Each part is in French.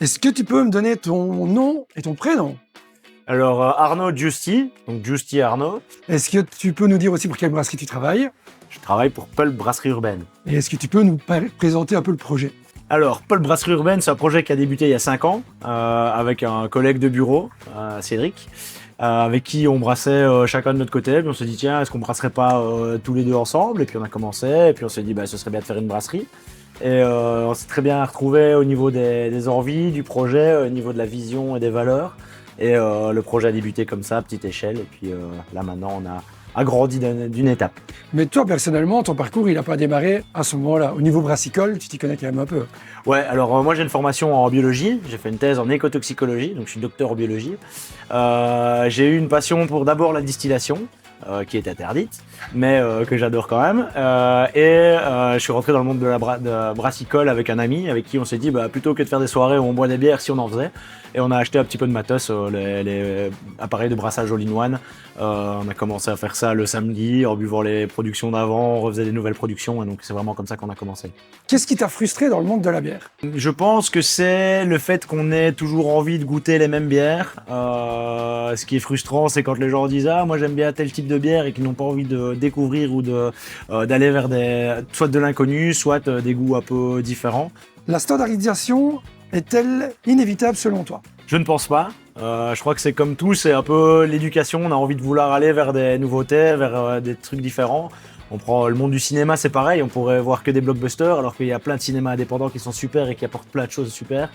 Est-ce que tu peux me donner ton nom et ton prénom? Alors, Arnaud Giusti, donc Giusti Arnaud. Est-ce que tu peux nous dire aussi pour quelle brasserie tu travailles? Je travaille pour Pulp Brasserie Urbaine. Et est-ce que tu peux nous présenter un peu le projet? Alors, Pulp Brasserie Urbaine, c'est un projet qui a débuté il y a 5 ans avec un collègue de bureau, Cédric, avec qui on brassait chacun de notre côté. Puis on se dit, tiens, est-ce qu'on brasserait pas tous les deux ensemble? Et puis on a commencé, et puis on s'est dit, bah, ce serait bien de faire une brasserie. Et on s'est très bien retrouvé au niveau des envies, du projet, au niveau de la vision et des valeurs. Et le projet a débuté comme ça, à petite échelle. Et puis là, maintenant, on a agrandi d'une étape. Mais toi, personnellement, ton parcours, il n'a pas démarré à ce moment-là. Au niveau brassicole, tu t'y connais quand même un peu. Ouais, alors moi j'ai une formation en biologie, j'ai fait une thèse en écotoxicologie, donc je suis docteur en biologie. J'ai eu une passion pour d'abord la distillation, qui est interdite, mais que j'adore quand même. Je suis rentré dans le monde de la brassicole avec un ami, avec qui on s'est dit, bah, plutôt que de faire des soirées où on boit des bières, si on en faisait. Et on a acheté un petit peu de matos, les appareils de brassage all-in-one. On a commencé à faire ça le samedi, en buvant les productions d'avant, on refaisait des nouvelles productions, et donc c'est vraiment comme ça qu'on a commencé. Qu'est-ce qui t'a frustré dans le monde de la bière? Je pense que c'est le fait qu'on ait toujours envie de goûter les mêmes bières. Ce qui est frustrant, c'est quand les gens disent « Ah, moi j'aime bien tel type de bière » et qu'ils n'ont pas envie de découvrir ou d'aller vers soit de l'inconnu, soit des goûts un peu différents. La standardisation est-elle inévitable selon toi? Je ne pense pas. Je crois que c'est comme tout, c'est un peu l'éducation. On a envie de vouloir aller vers des nouveautés, vers des trucs différents. On prend le monde du cinéma, c'est pareil, on pourrait voir que des blockbusters alors qu'il y a plein de cinémas indépendants qui sont super et qui apportent plein de choses super.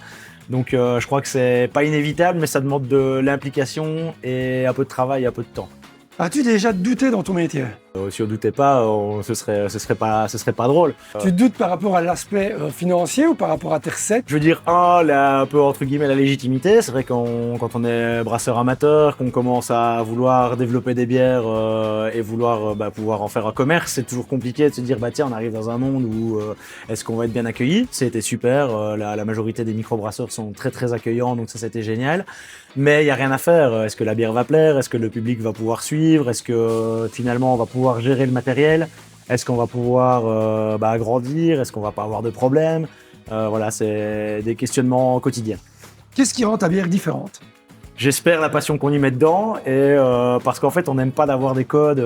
Donc je crois que c'est pas inévitable, mais ça demande de l'implication et un peu de travail et un peu de temps. As-tu déjà douté dans ton métier? Si on doutait pas, ce serait pas drôle. Tu doutes par rapport à l'aspect financier ou par rapport à tes recettes? Je veux dire, un peu entre guillemets la légitimité. C'est vrai quand on est brasseur amateur, qu'on commence à vouloir développer des bières et vouloir pouvoir en faire un commerce, c'est toujours compliqué de se dire, bah tiens, on arrive dans un monde où est-ce qu'on va être bien accueilli? C'était super, la majorité des microbrasseurs sont très très accueillants, donc ça c'était génial. Mais il n'y a rien à faire. Est-ce que la bière va plaire? Est-ce que le public va pouvoir suivre? Est-ce que finalement on va pouvoir gérer le matériel? Est-ce qu'on va pouvoir agrandir? Est-ce qu'on va pas avoir de problème? Voilà, c'est des questionnements quotidiens. Qu'est-ce qui rend ta bière différente? J'espère la passion qu'on y met dedans et parce qu'en fait on n'aime pas d'avoir des codes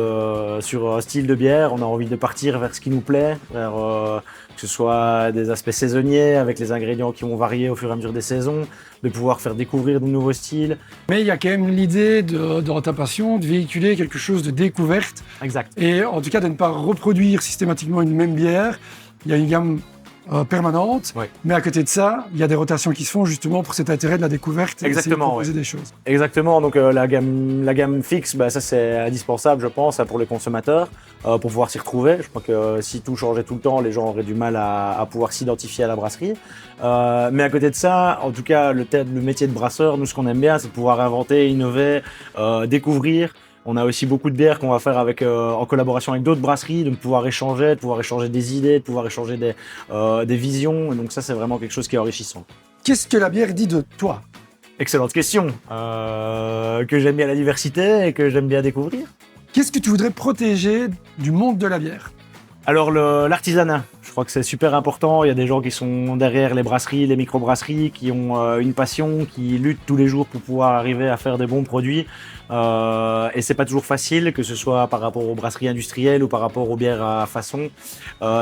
sur un style de bière, on a envie de partir vers ce qui nous plaît, vers que ce soit des aspects saisonniers avec les ingrédients qui vont varier au fur et à mesure des saisons, de pouvoir faire découvrir de nouveaux styles. Mais il y a quand même l'idée dans ta passion de véhiculer quelque chose de découverte. Exact. Et en tout cas de ne pas reproduire systématiquement une même bière. Il y a une gamme permanente, Ouais. mais à côté de ça, il y a des rotations qui se font justement pour cet intérêt de la découverte et d'essayer de Exactement, proposer des choses. Exactement, donc la gamme fixe, ça c'est indispensable je pense pour les consommateurs, pour pouvoir s'y retrouver. Je crois que si tout changeait tout le temps, les gens auraient du mal à pouvoir s'identifier à la brasserie. Mais à côté de ça, en tout cas le métier de brasseur, nous ce qu'on aime bien c'est de pouvoir inventer, innover, découvrir. On a aussi beaucoup de bières qu'on va faire en collaboration avec d'autres brasseries, donc de pouvoir échanger des idées, de pouvoir échanger des visions. Et donc ça, c'est vraiment quelque chose qui est enrichissant. Qu'est-ce que la bière dit de toi? Excellente question. Que j'aime bien la diversité et que j'aime bien découvrir. Qu'est-ce que tu voudrais protéger du monde de la bière? Alors l'artisanat, je crois que c'est super important. Il y a des gens qui sont derrière les brasseries, les microbrasseries, qui ont une passion, qui luttent tous les jours pour pouvoir arriver à faire des bons produits. Et c'est pas toujours facile, que ce soit par rapport aux brasseries industrielles ou par rapport aux bières à façon.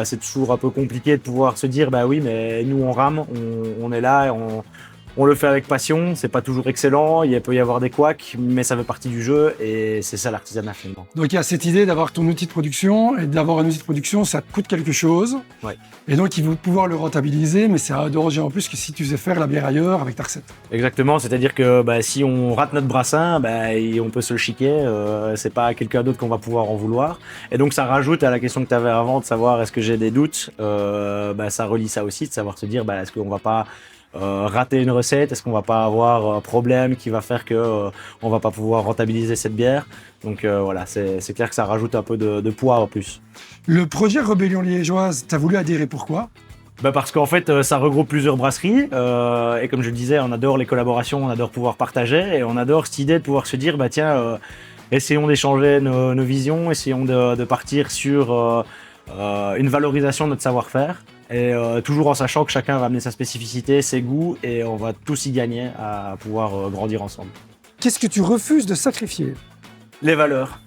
C'est toujours un peu compliqué de pouvoir se dire, bah oui, mais nous on rame, on est là, et on le fait avec passion, c'est pas toujours excellent, il peut y avoir des couacs, mais ça fait partie du jeu et c'est ça l'artisanat finalement. Donc il y a cette idée d'avoir ton outil de production, et d'avoir un outil de production, ça te coûte quelque chose. Ouais. Et donc il faut pouvoir le rentabiliser, mais c'est à danger en plus que si tu faisais faire la bière ailleurs avec ta recette. Exactement, c'est-à-dire que si on rate notre brassin, on peut se le chiquer, c'est pas à quelqu'un d'autre qu'on va pouvoir en vouloir. Et donc ça rajoute à la question que tu avais avant de savoir est-ce que j'ai des doutes, ça relie ça aussi, de savoir se dire est-ce qu'on va pas rater une recette, est-ce qu'on va pas avoir un problème qui va faire que on va pas pouvoir rentabiliser cette bière. Donc voilà, c'est clair que ça rajoute un peu de poids en plus. Le projet Rébellion Liégeoise, t'as voulu adhérer, pourquoi? Parce qu'en fait, ça regroupe plusieurs brasseries et comme je le disais, on adore les collaborations, on adore pouvoir partager et on adore cette idée de pouvoir se dire essayons d'échanger nos visions, essayons de partir sur une valorisation de notre savoir-faire. Et toujours en sachant que chacun va amener sa spécificité, ses goûts, et on va tous y gagner à pouvoir grandir ensemble. Qu'est-ce que tu refuses de sacrifier? Les valeurs.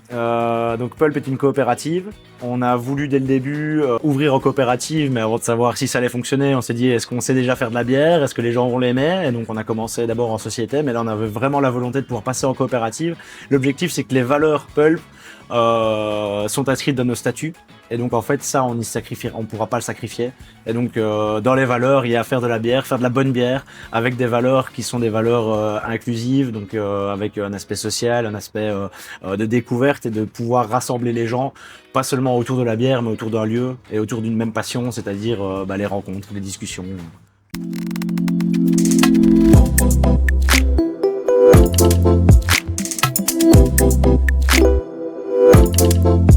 Donc Pulp est une coopérative. On a voulu dès le début ouvrir en coopérative, mais avant de savoir si ça allait fonctionner, on s'est dit est-ce qu'on sait déjà faire de la bière, est-ce que les gens vont l'aimer? Et donc on a commencé d'abord en société, mais là on avait vraiment la volonté de pouvoir passer en coopérative. L'objectif c'est que les valeurs Pulp sont inscrites dans nos statuts. Et donc en fait ça on pourra pas le sacrifier. Et donc dans les valeurs il y a faire de la bière, faire de la bonne bière avec des valeurs qui sont des valeurs inclusives, donc avec un aspect social, un aspect de découverte et de pouvoir rassembler les gens, pas seulement autour de la bière mais autour d'un lieu et autour d'une même passion, c'est-à-dire les rencontres, les discussions. Thank you.